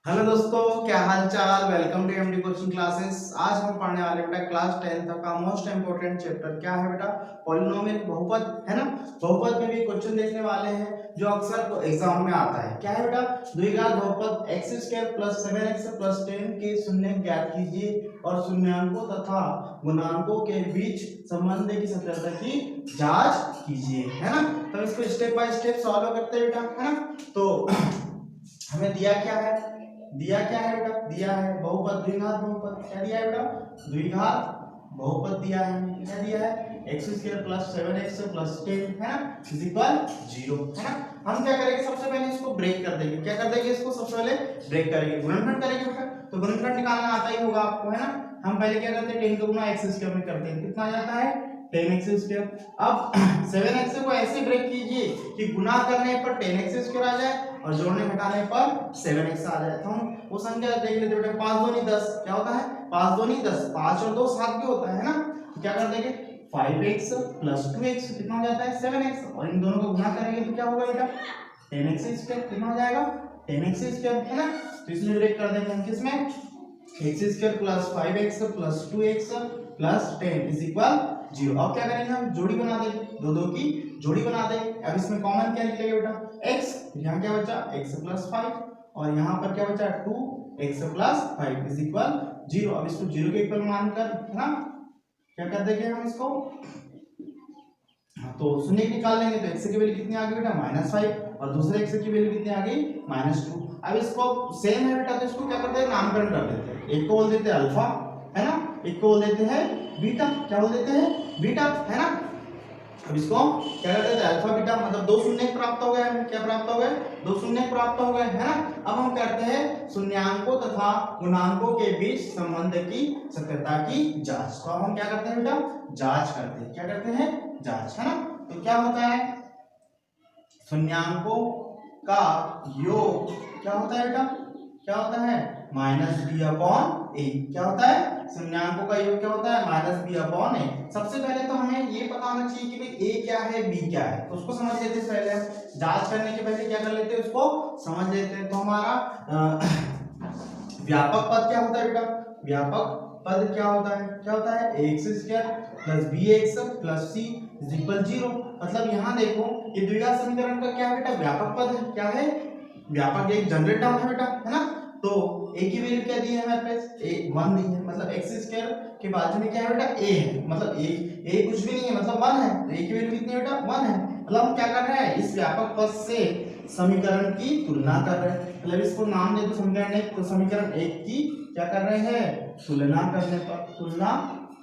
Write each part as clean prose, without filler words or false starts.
Hello दोस्तों, क्या हाल चाल। Welcome to MD coaching classes. आज हम पढ़ने वाले बेटा क्लास 10th का मोस्ट इंपोर्टेंट चैप्टर क्या है बेटा, पॉलिनोमियल, बहुपद है ना। बहुपद में भी क्वेश्चन देखने वाले हैं जो अक्सर एग्जाम में आता है। क्या है बेटा, द्विघात बहुपद x² + 7x + 10 के शून्य ज्ञात कीजिए और शून्यांकों तथा गुणांकों के बीच संबंध की सत्यता की जांच कीजिए, है ना। तो इसको स्टेप बाय स्टेप सॉल्व करते हैं बेटा, है ना। तो हमें दिया क्या है बेटा, दिया है बहुपद द्विघात बहुपद। क्या दिया है बेटा, द्विघात बहुपद दिया है। क्या दिया है, x² + 7x + 10 है ना, = 0 है ना। हम क्या करेंगे, सबसे पहले इसको ब्रेक कर देंगे। क्या कर देंगे, इसको सबसे पहले ब्रेक करेंगे, गुणनखंड करेंगे बेटा। तो गुणनखंड निकालना आता ही होगा आपको, है ना। हम पहले क्या करते हैं, 10 को गुणा x² में करते हैं, कितना आ जाता है 10x²। अब 7x को ऐसे ब्रेक कीजिए कि गुणा करने पर 10x² आ जाए और जोड़ने घटाने पर 7x आ जाए। तो हम वो संख्या देख लेते बेटा, 5 दूनी 10 क्या होता है, 5 दूनी 10, 5 और 2 7 भी होता है ना। तो क्या कर देंगे, 5x + 2x कितना हो जाता है 7x, और इन दोनों को गुणा करेंगे तो क्या होगा बेटा 10x², कितना हो जाएगा 10x², है ना। तो इसमें ब्रेक कर देंगे हम किसमें, x² + 5x + 2x + 10 = 0। अब क्या करेंगे, हम जोड़ी बना देंगे, दो की जोड़ी बना देंगे। अब इसमें कॉमन क्या निकलेगा बेटा, x, यहाँ क्या बचा x + 5 और यहाँ पर क्या बचा 2x + 5 = 0। अब इसको 0 के इक्वल मानकर, है ना, क्या कर देंगे हम इसको, तो शून्य निकाल लेंगे। तो x की वैल्यू कितनी आ गई बेटा -5 और दूसरे x की वैल्यू कितनी आ गई -2। अब इसको सेम है बेटा, तो इसको क्या करते हैं, नामकरण कर देते हैं। एक को बोल देते हैं अल्फा, है ना, एक को बोल देते हैं बीटा। क्या बोल देते हैं, बीटा, है ना। अब इसको क्या करते हैं, अल्फा बीटा, मतलब दो शून्य प्राप्त हो गए हमें। क्या प्राप्त हो गए, दो शून्य प्राप्त हो गए, है ना। अब हम करते हैं शून्यांकों तथा गुणांकों के बीच संबंध की सत्यता की जांच। तो अब हम क्या करते हैं बेटा, जांच करते हैं। क्या करते हैं, जांच, है ना। तो क्या होता है, शून्यांकों का योग क्या होता है बेटा, क्या होता है -b/a। क्या होता है, शून्यांकों का योग क्या होता है -b/a। सबसे पहले तो हमें ये पता होना चाहिए कि भाई a क्या है b क्या है, तो उसको समझ लेते हैं। पहले जांच करने के पहले क्या कर लेते हैं, उसको समझ लेते हैं। तो हमारा व्यापक पद क्या होता है बेटा, व्यापक पद क्या होता है, क्या होता है ax² + bx + c = 0। मतलब यहाँ देखो, ये द्विघात समीकरण का क्या है बेटा, व्यापक पद है। क्या है, व्यापक, एक जनरल टर्म है बेटा, है ना। तो a की वैल्यू क्या दी है हमारे पास, a 1 दी है, मतलब x² के बाजू में क्या है बेटा a है, मतलब a कुछ भी नहीं है, मतलब 1 है। तो a की वैल्यू कितनी है बेटा 1 है। मतलब हम क्या कर रहे हैं, इस व्यापक पद से समीकरण की तुलना कर रहे हैं। मतलब इसको नाम दे दो समीकरण 1, तो समीकरण 1 की क्या कर रहे हैं, तुलना करने पर, तुलना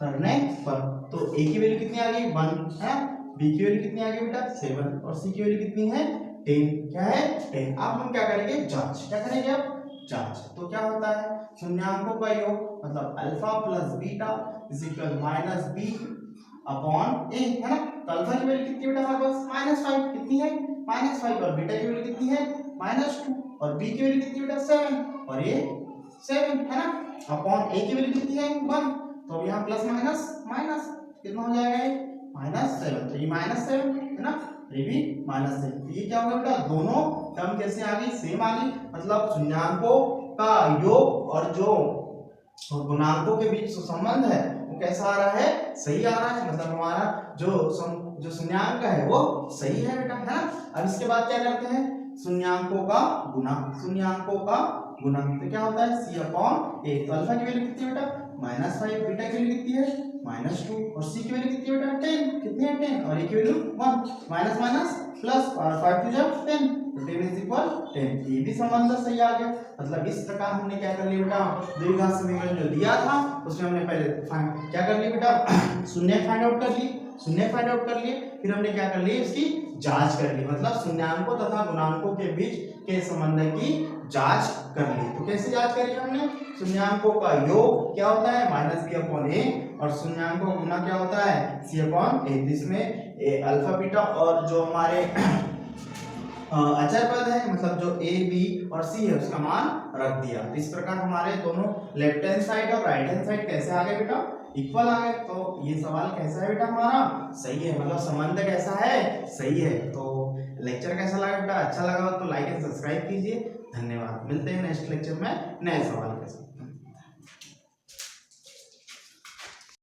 करने पर। तो a की वैल्यू कितनी आ गई 1 है, b की वैल्यू कितनी आ गई बेटा 7 और c की वैल्यू कितनी है 10। क्या है 10। अब हम क्या करेंगे, जांच। क्या करेंगे अब, जांच। तो क्या होता है, शून्यांकों का योग मतलब अल्फा + बीटा = -b/a, है ना। तो अल्फा की वैल्यू कितनी बेटा हमारे पास -5, कितनी है -5, और बीटा की वैल्यू कितनी है -2, और b की वैल्यू कितनी बेटा 7 और ये 7, है ना। अपॉन a की वैल्यू कितनी है 1। तो अब यहाँ प्लस माइनस माइनस कितना हो जाएगा, ये -7। तो ये -7 है ना, ये भी -7। तो ये क्या होगा बेटा, दोनों टर्म कैसे आ गई, सेम आ गई। मतलब शून्यांकों का योग और जो गुणांकों के बीच जो संबंध है वो कैसा आ रहा है, सही आ रहा है। मतलब हमारा जो शून्यांक है वो सही है बेटा, है ना। अब इसके बाद क्या करते हैं, शून्यांकों का गुणा, शून्यांकों का गुणा। तो क्या होता है c/a। तो अल्फा की वैल्यू कितनी है बेटा -5, बीटा की वैल्यू कितनी है -2 और c की वैल्यू कितनी है बेटा 10, कितनी है 10, और a की वैल्यू 1, माइनस माइनस प्लस, और 5 टू जा 10, तो 10 = 10। ये भी संबंध सही आ गया। मतलब इस प्रकार हमने क्या कर लिया बेटा, द्विघात समीकरण जो दिया था उसमें हमने पहले क्या कर लिया बेटा, शून्य फाइंड आउट कर लिए, शून्य फाइंड आउट कर लिए, फिर हमने क्या कर लिया, इसकी जांच कर ली। मतलब शून्यांकों तथा गुणांकों के बीच के संबंध की जांच कर ली। तो कैसे जांच करी हमने, शून्यांकों का योग क्या होता है -b/a और शून्यांकों का गुना क्या होता है c/a। इसमें अल्फा बीटा और जो हमारे अचर पद है, मतलब जो a b और c है उसका मान रख दिया। तो इस प्रकार हमारे दोनों लेफ्ट हैंड साइड और राइट हैंड साइड कैसे आ गए बेटा, इक्वल आ गए। तो ये सवाल कैसा है बेटा हमारा, सही है। मतलब संबंध कैसा है, सही है। तो लेक्चर कैसा लगा बेटा? अच्छा लगा हो तो लाइक एंड सब्सक्राइब कीजिए। धन्यवाद। मिलते हैं नेक्स्ट लेक्चर में नए सवाल के साथ।